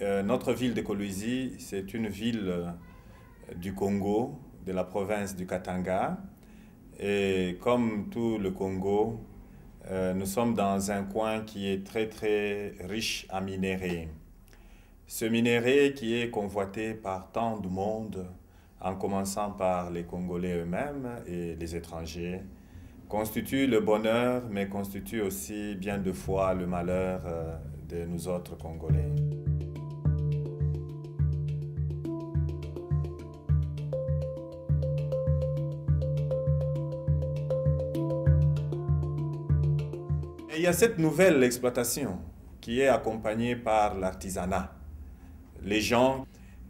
Notre ville de Kolwezi, c'est une ville du Congo, de la province du Katanga. Et comme tout le Congo, nous sommes dans un coin qui est très riche en minéraux. Ce minerai qui est convoité par tant de monde, en commençant par les Congolais eux-mêmes et les étrangers, constitue le bonheur, mais constitue aussi bien de fois le malheur de nous autres Congolais. Et il y a cette nouvelle exploitation qui est accompagnée par l'artisanat. Les gens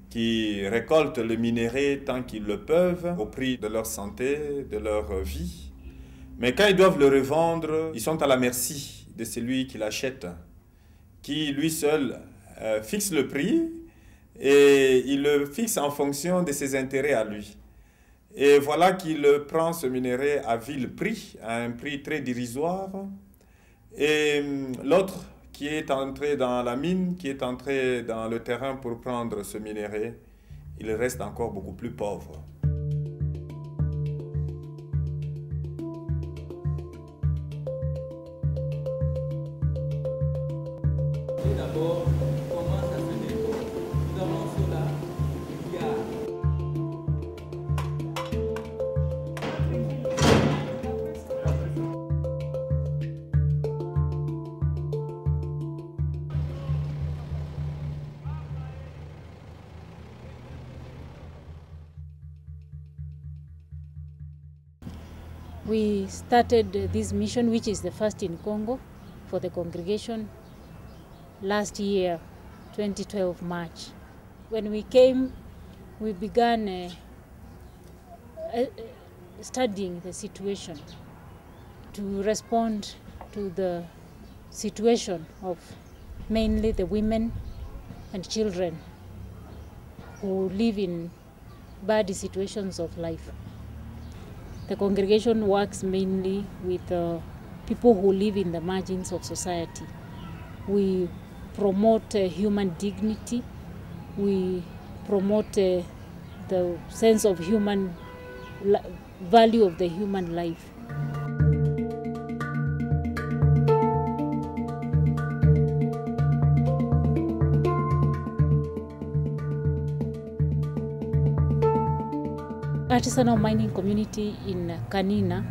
qui récoltent le minerai tant qu'ils le peuvent au prix de leur santé, de leur vie. Mais quand ils doivent le revendre, ils sont à la merci de celui qui l'achète, qui lui seul fixe le prix et il le fixe en fonction de ses intérêts à lui. Et voilà qu'il prend ce minerai à vil prix, à un prix très dérisoire. Et l'autre qui est entré dans la mine, qui est entré dans le terrain pour prendre ce minerai, il reste encore beaucoup plus pauvre. Et d'abord, comment ça se découle? Nous avons cela, il y a We started this mission, which is the first in Congo for the congregation, last year, 2012 March. When we came, we began studying the situation to respond to the situation of mainly the women and children who live in bad situations of life. The congregation works mainly with people who live in the margins of society. We promote human dignity. We promote the sense of human value of the human life. Artisanal mining community in Kanina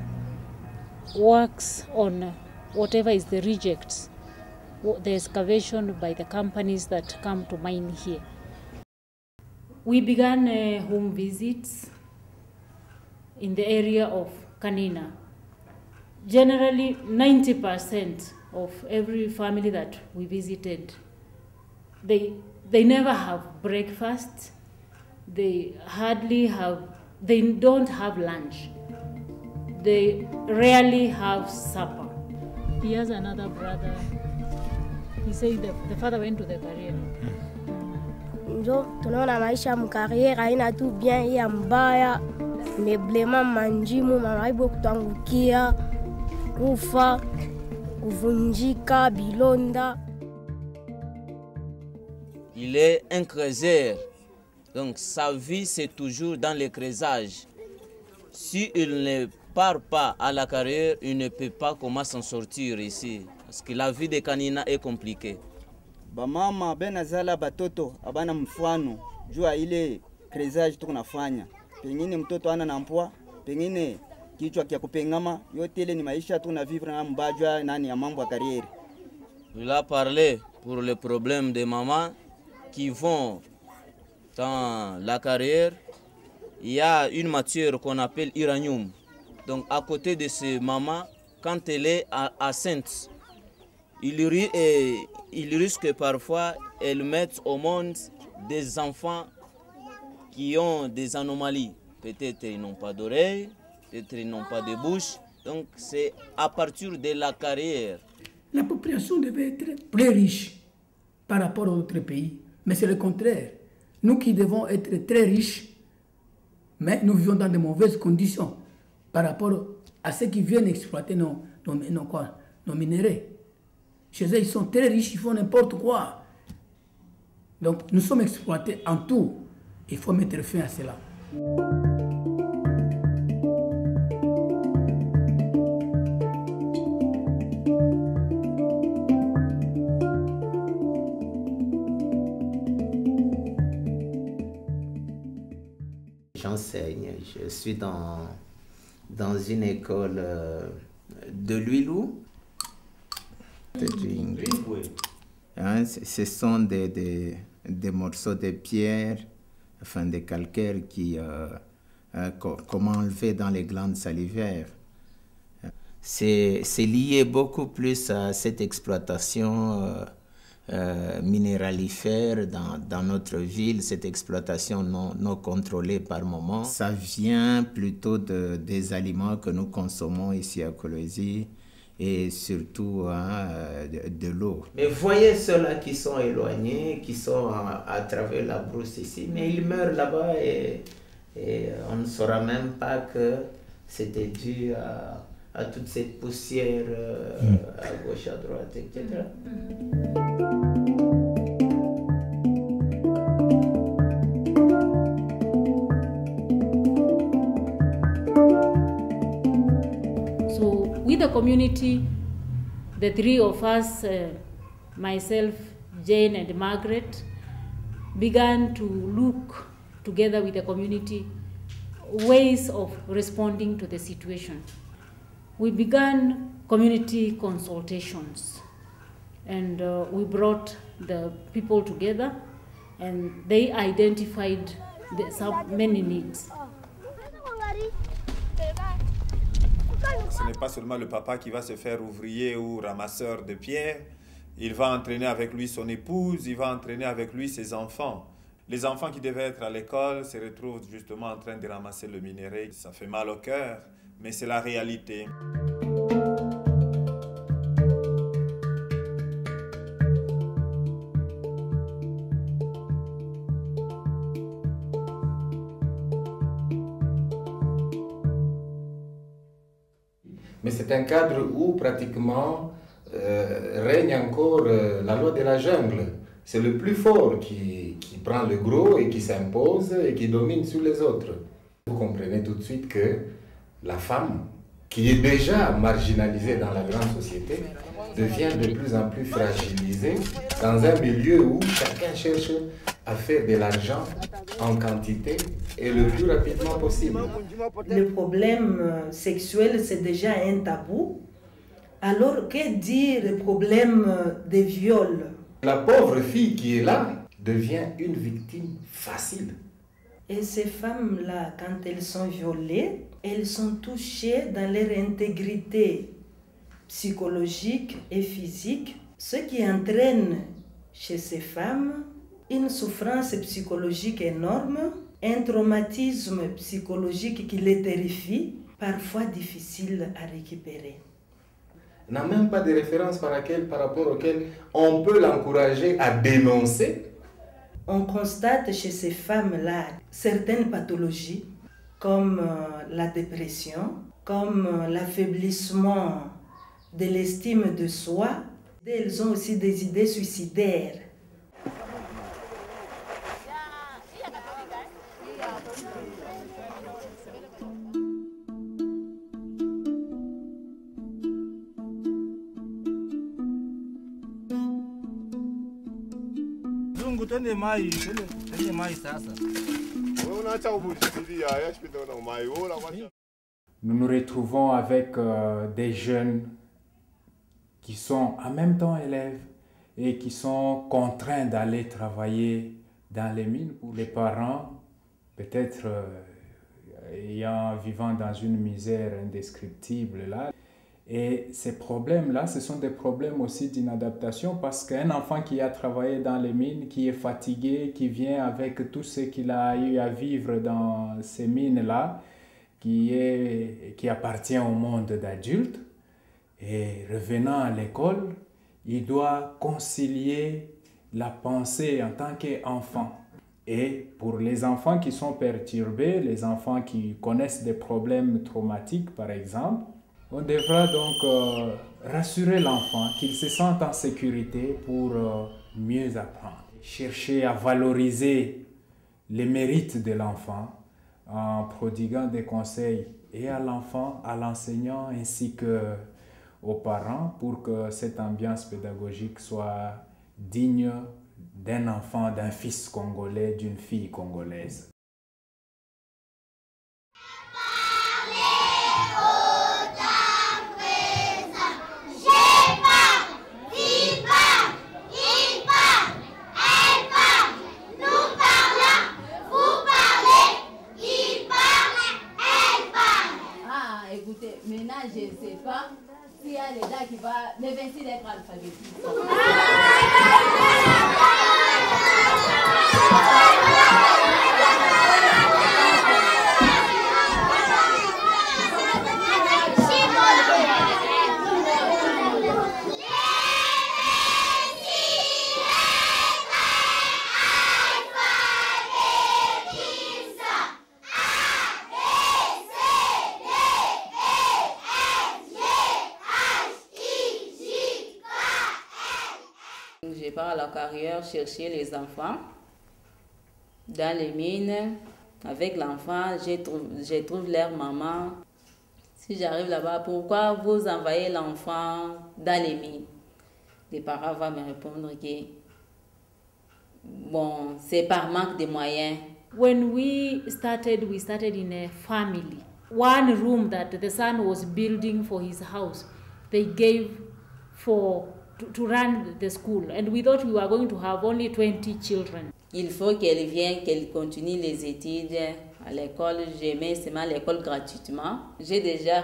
works on whatever is the rejects, the excavation by the companies that come to mine here. We began home visits in the area of Kanina. Generally, 90% of every family that we visited, they never have breakfast, they don't have lunch. They rarely have supper. He has another brother. He said the father went to the career. Njo tunaona maisha mkariera haina tu bien ya mbaya, meblema manjimu mamaibo kutangukia, kufa, kuvunjika, bilonda. Il est un creuser. Donc sa vie, c'est toujours dans le creusage. S'il ne part pas à la carrière, il ne peut pas comment s'en sortir ici. Parce que la vie de Kanina est compliquée. Bamama benazala batoto abana mfano jua ile creusage tunafanya. Pengine mtoto ana na mpwa, pengine kichwa kia kupengama, yote ile ni maisha tunavivre na mbajwa nani ya mambo ya carrière. Il a parlé pour le problème des mamans qui vont dans la carrière. Il y a une matière qu'on appelle uranium. Donc à côté de ces mamans, quand elle est enceinte, il risque parfois qu'elle mette au monde des enfants qui ont des anomalies. Peut-être ils n'ont pas d'oreilles, peut-être ils n'ont pas de bouche. Donc c'est à partir de la carrière. La population devait être plus riche par rapport à d'autres pays, mais c'est le contraire. Nous qui devons être très riches, mais nous vivons dans de mauvaises conditions par rapport à ceux qui viennent exploiter nos minéraux. Chez eux, ils sont très riches, ils font n'importe quoi. Donc nous sommes exploités en tout. Il faut mettre fin à cela. J'enseigne, je suis dans une école de l'Huilou. Hein, ce sont des morceaux de pierre, enfin des calcaires qu'on enlevé dans les glandes salivaires. C'est lié beaucoup plus à cette exploitation minéralifère dans notre ville, cette exploitation non contrôlée par moment. Ça vient plutôt des aliments que nous consommons ici à Kolwezi et surtout de l'eau. Mais voyez ceux-là qui sont éloignés, qui sont à travers la brousse ici, mais ils meurent là-bas et on ne saura même pas que c'était dû à toute cette poussière à gauche, à droite, etc. So with the community, the three of us, myself, Jane and Margaret, began to look together with the community ways of responding to the situation. We began community consultations, and we brought the people together, and they identified many needs. Ce n'est pas seulement le papa qui va se faire ouvrier ou ramasseur de pierres, il va entraîner avec lui son épouse, il va entraîner avec lui ses enfants. Les enfants qui devaient être à l'école se retrouvent justement en train de ramasser le minerai. Ça fait mal au cœur, mais c'est la réalité. Mais c'est un cadre où pratiquement règne encore la loi de la jungle. C'est le plus fort qui prend le gros et qui s'impose et qui domine sur les autres. Vous comprenez tout de suite que la femme, qui est déjà marginalisée dans la grande société, devient de plus en plus fragilisée dans un milieu où chacun cherche à faire de l'argent en quantité et le plus rapidement possible. Le problème sexuel, c'est déjà un tabou. Alors, que dire le problème des viols? La pauvre fille qui est là devient une victime facile. Et ces femmes-là, quand elles sont violées, elles sont touchées dans leur intégrité psychologique et physique, ce qui entraîne chez ces femmes une souffrance psychologique énorme, un traumatisme psychologique qui les terrifie, parfois difficile à récupérer. N'a même pas de référence par rapport auquel on peut l'encourager à dénoncer. On constate chez ces femmes-là certaines pathologies comme la dépression, comme l'affaiblissement de l'estime de soi. Elles ont aussi des idées suicidaires. Nous nous retrouvons avec des jeunes qui sont en même temps élèves et qui sont contraints d'aller travailler dans les mines. Pour les parents, peut-être vivant dans une misère indescriptible là. Et ces problèmes-là, ce sont des problèmes aussi d'inadaptation parce qu'un enfant qui a travaillé dans les mines, qui est fatigué, qui vient avec tout ce qu'il a eu à vivre dans ces mines-là, qui appartient au monde d'adulte, et revenant à l'école, il doit concilier la pensée en tant qu'enfant. Et pour les enfants qui sont perturbés, les enfants qui connaissent des problèmes traumatiques par exemple, on devra donc rassurer l'enfant qu'il se sente en sécurité pour mieux apprendre. chercher à valoriser les mérites de l'enfant en prodiguant des conseils et à l'enfant, à l'enseignant ainsi qu'aux parents pour que cette ambiance pédagogique soit digne d'un enfant, d'un fils congolais, d'une fille congolaise. Maintenant, je ne sais pas s'il y a les gars qui vont m'investir d'être alphabétisés. Je pars à la carrière chercher les enfants dans les mines. Avec l'enfant, je trouve leur maman. Si j'arrive là-bas, pourquoi vous envoyez l'enfant dans les mines? Les parents vont me répondre que bon, c'est par manque de moyens. When we started in a family. One room that the son was building for his house, they gave to run the school, and we thought we were going to have only 20 children. Il faut qu'elle vienne, qu'elle continue les études à l'école. J'ai mis seulement l'école gratuitement. J'ai déjà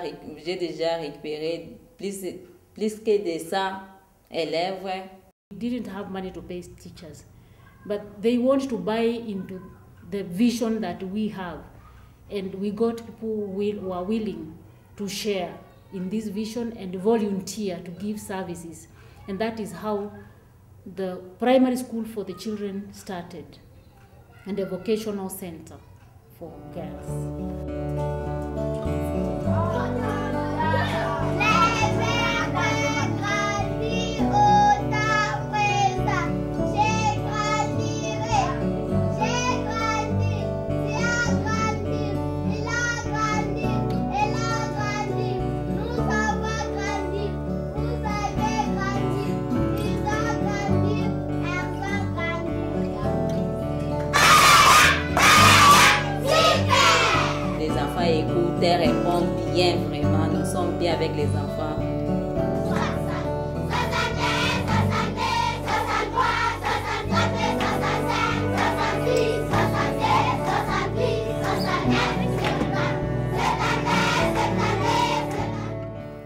récupéré plus que de 100 élèves. We didn't have money to pay teachers, but they want to buy into the vision that we have, and we got people who are willing to share in this vision and volunteer to give services. And that is how the primary school for the children started, and a vocational center for girls. Écoute et répond bien, vraiment. Nous sommes bien avec les enfants.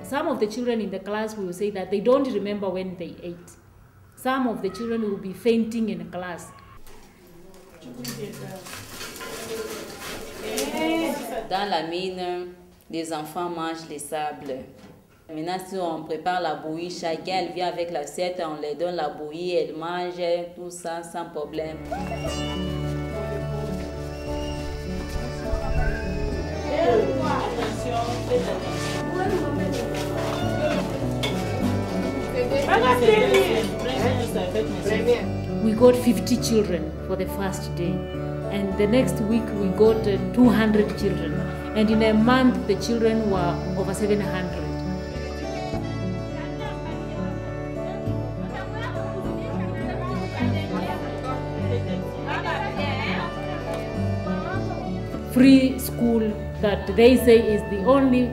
Some of the children in the class will say that they don't remember when they ate. Some of the children will be fainting in class. Dans la mine, les enfants mangent les sables. Maintenant, si on prépare la bouillie, chacun elle vient avec l'assiette, on leur donne la bouillie, elle mange tout ça sans problème. We got 50 children for the first day. And the next week we got 200 children. And in a month the children were over 700. Free school that they say is the only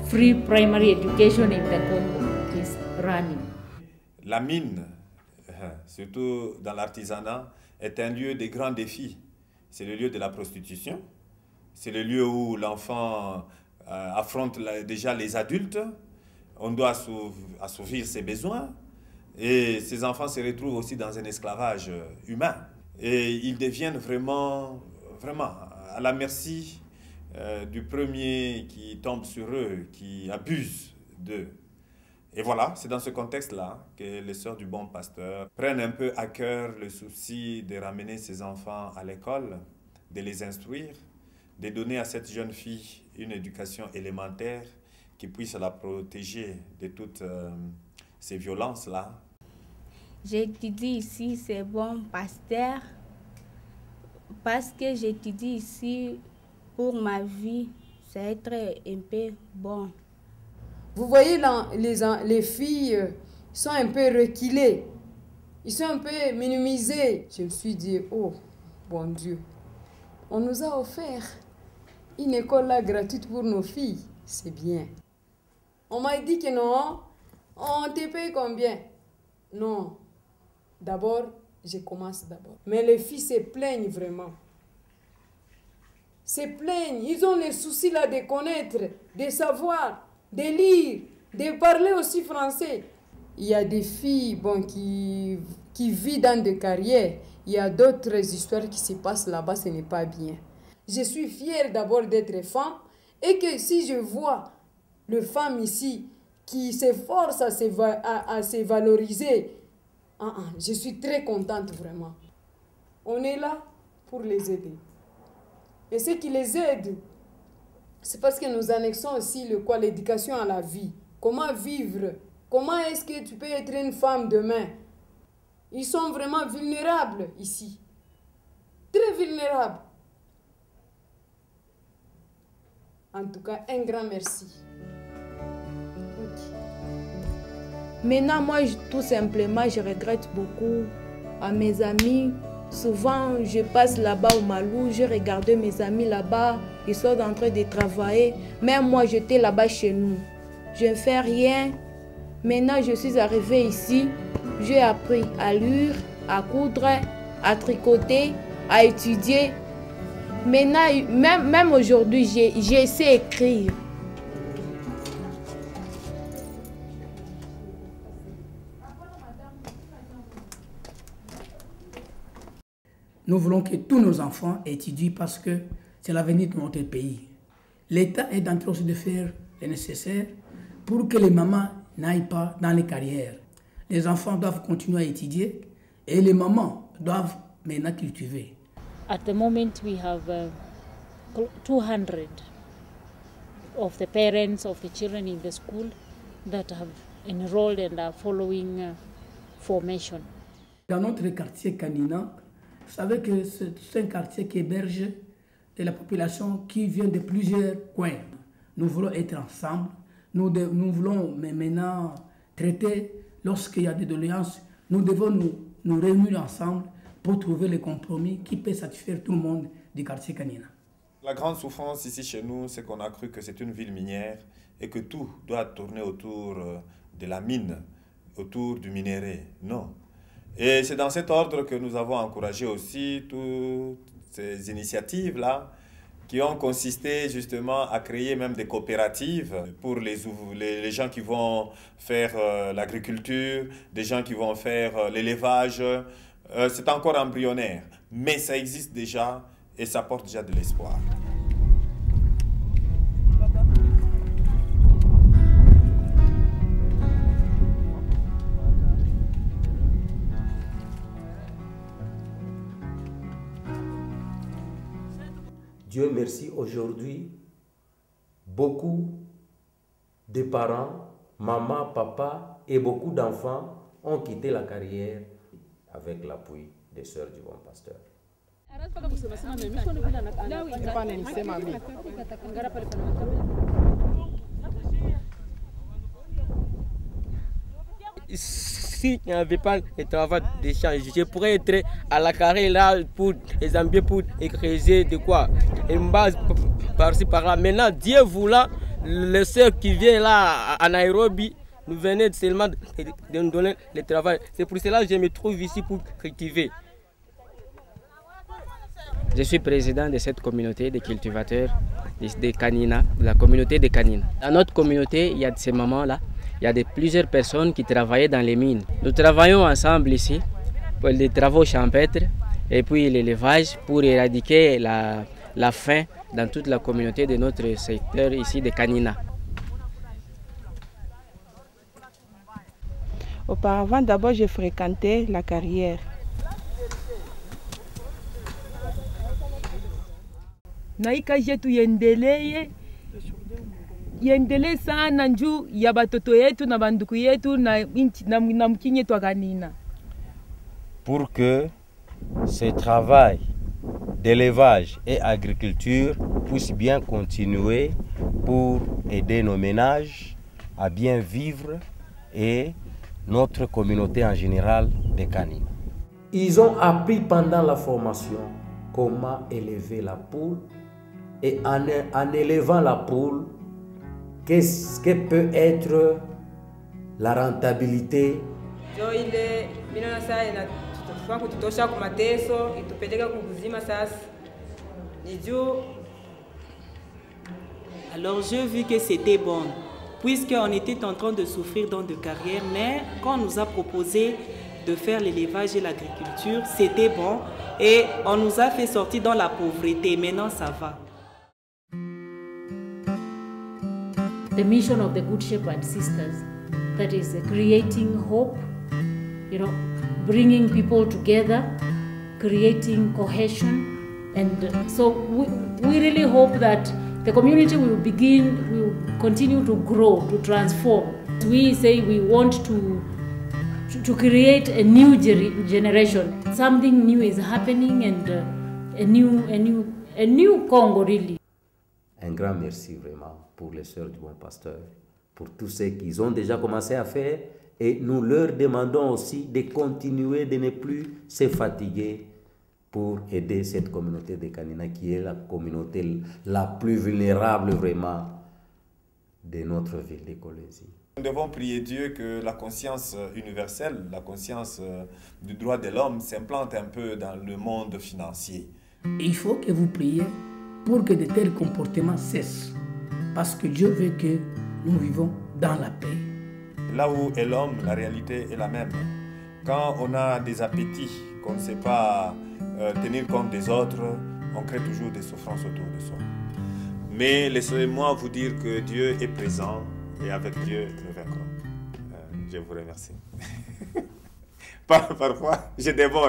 free primary education in the Congo is running. La mine, surtout dans l'artisanat, est un lieu de grands défis. C'est le lieu de la prostitution, c'est le lieu où l'enfant affronte déjà les adultes, on doit assouvir ses besoins, et ces enfants se retrouvent aussi dans un esclavage humain. Et ils deviennent vraiment à la merci du premier qui tombe sur eux, qui abuse d'eux. Et voilà, c'est dans ce contexte-là que les Sœurs du Bon Pasteur prennent un peu à cœur le souci de ramener ces enfants à l'école, de les instruire, de donner à cette jeune fille une éducation élémentaire qui puisse la protéger de toutes ces violences-là. J'étudie ici, c'est bon, pasteur, parce que j'étudie ici pour ma vie, ça va être un peu bon. Vous voyez, là, les filles sont un peu reculées, ils sont un peu minimisées. Je me suis dit, oh, bon Dieu, on nous a offert une école là gratuite pour nos filles, c'est bien. On m'a dit que non, on te paye combien? Non, d'abord, je commence d'abord. Mais les filles se plaignent vraiment. Se plaignent, ils ont les soucis là de connaître, de savoir, de lire, de parler aussi français. Il y a des filles bon, qui vivent dans des carrières. Il y a d'autres histoires qui se passent là-bas, ce n'est pas bien. Je suis fière d'abord d'être femme et que si je vois les femmes ici qui s'efforcent à se valoriser, je suis très contente vraiment. On est là pour les aider. Et ce qui les aide, c'est parce que nous annexons aussi l'éducation à la vie. Comment vivre? Comment est-ce que tu peux être une femme demain? Ils sont vraiment vulnérables ici. Très vulnérables. En tout cas, un grand merci. Maintenant, moi, tout simplement, je regrette beaucoup à mes amis. Souvent, je passe là-bas au Malou, je regarde mes amis là-bas, ils sont en train de travailler. Même moi, j'étais là-bas chez nous. Je ne fais rien. Maintenant, je suis arrivée ici. J'ai appris à lire, à coudre, à tricoter, à étudier. Maintenant, même aujourd'hui, j'ai sais écrire. Nous voulons que tous nos enfants étudient parce que c'est l'avenir de notre pays. L'État est en train aussi de faire le nécessaire pour que les mamans n'aillent pas dans les carrières. Les enfants doivent continuer à étudier et les mamans doivent maintenant cultiver. At the moment, we have 200 of the parents of the children in the school that have enrolled and are following formation. Dans notre quartier Kanina, vous savez que c'est un quartier qui héberge de la population qui vient de plusieurs coins. Nous voulons être ensemble. Nous voulons maintenant traiter, lorsqu'il y a des doléances, nous devons nous réunir ensemble pour trouver le compromis qui peut satisfaire tout le monde du quartier Kanina. La grande souffrance ici chez nous, c'est qu'on a cru que c'est une ville minière et que tout doit tourner autour de la mine, autour du minerai. Non. Et c'est dans cet ordre que nous avons encouragé aussi toutes ces initiatives-là qui ont consisté justement à créer même des coopératives pour les gens qui vont faire l'agriculture, des gens qui vont faire l'élevage. C'est encore embryonnaire, mais ça existe déjà et ça porte déjà de l'espoir. Dieu merci, aujourd'hui, beaucoup de parents, maman, papa et beaucoup d'enfants ont quitté la carrière avec l'appui des sœurs du bon pasteur. S'il n'y avait pas de travail d'échange, je pourrais être à la carrière là pour les ambier, pour creuser de quoi. Une base par-ci par-là. Maintenant, Dieu voulant, les sœurs qui viennent là à Nairobi, nous venaient seulement de nous donner le travail. C'est pour cela que je me trouve ici pour cultiver. Je suis président de cette communauté de cultivateurs de Kanina, de la communauté de Kanina. Dans notre communauté, il y a de ces mamans-là. Il y a plusieurs personnes qui travaillaient dans les mines. Nous travaillons ensemble ici pour les travaux champêtres et puis l'élevage pour éradiquer la faim dans toute la communauté de notre secteur ici de Kanina. Auparavant, d'abord, j'ai fréquenté la carrière. Naika yetu iendelee sana juu ya batoto yetu na banduku yetu na mkinyi yetu Kanina. pour que ce travail d'élevage et agriculture puisse bien continuer pour aider nos ménages à bien vivre et notre communauté en général des canines. Ils ont appris pendant la formation comment élever la poule et en élevant la poule, qu'est-ce que peut être la rentabilité. Alors j'ai vu que c'était bon, puisqu'on était en train de souffrir dans de carrières, mais quand on nous a proposé de faire l'élevage et l'agriculture, c'était bon et on nous a fait sortir dans la pauvreté. Maintenant, ça va. The mission of the Good Shepherd Sisters, that is creating hope, bringing people together, creating cohesion, and so we really hope that the community will continue to grow, to transform. We say we want to create a new generation. Something new is happening, and a new Congo really. Un grand merci vraiment pour les sœurs du Bon Pasteur, pour tout ce qu'ils ont déjà commencé à faire, et nous leur demandons aussi de continuer, de ne plus se fatiguer pour aider cette communauté de Kanina qui est la communauté la plus vulnérable vraiment de notre ville de Kolwezi. Nous devons prier Dieu que la conscience universelle, la conscience du droit de l'homme s'implante un peu dans le monde financier. Il faut que vous priez pour que de tels comportements cessent, parce que Dieu veut que nous vivons dans la paix. Là où est l'homme, la réalité est la même. Quand on a des appétits, qu'on ne sait pas tenir compte des autres, on crée toujours des souffrances autour de soi. Mais laissez-moi vous dire que Dieu est présent et avec Dieu nous vaincrons. Je vous remercie. Parfois, je dévore.